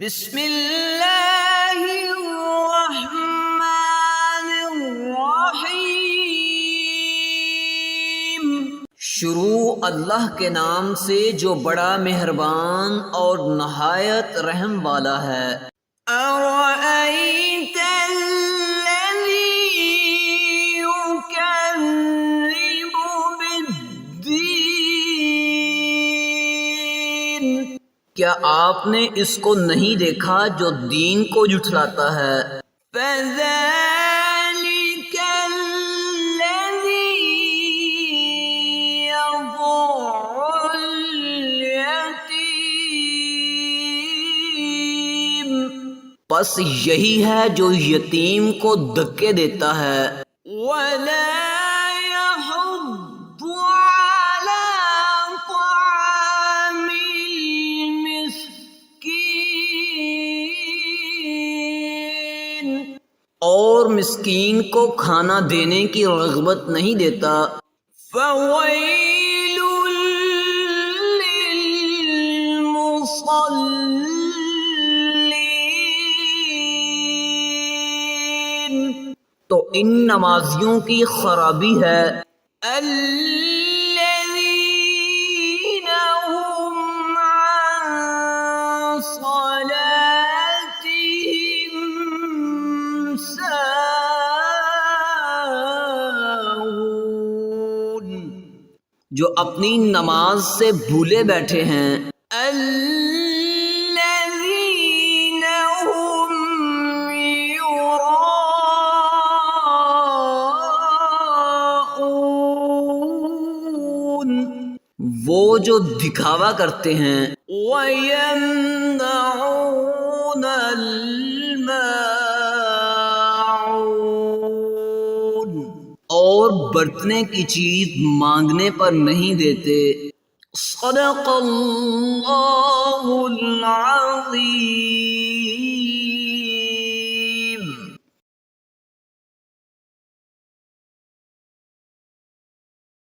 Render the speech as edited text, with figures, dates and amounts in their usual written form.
بسم اللہ الرحمن الرحیم۔ شروع اللہ کے نام سے جو بڑا مہربان اور نہایت رحم والا ہے۔ أَرَأَيْتَ الَّذِي يُكَذِّبُ بِالدِّينِ، کیا آپ نے اس کو نہیں دیکھا جو دین کو جھٹلاتا ہے؟ فَذَلِكَ الَّذِي يَدُعُّ الْيَتِيمَ، پس یہی ہے جو یتیم کو دھکے دیتا ہے۔ وَلَا يَحُضُّ عَلَىٰ طَعَامِ الْمِسْكِينِ، اور مسکین کو کھانا دینے کی رغبت نہیں دیتا۔ فَوَيْلٌ لِّلْمُصَلِّينَ، تو ان نمازیوں کی خرابی ہے۔ الَّذِينَ هُمْ عَن صَلَاتِهِمْ سَاهُونَ، جو اپنی نماز سے بھولے بیٹھے ہیں۔ الَّذِينَ هُمْ يُرَاءُونَ، وہ جو دکھاوا کرتے ہیں۔ وَيَمْنَعُونَ الْمَاعُونَ، اور برتنے کی چیز مانگنے پر نہیں دیتے۔ صدق اللہ العظیم۔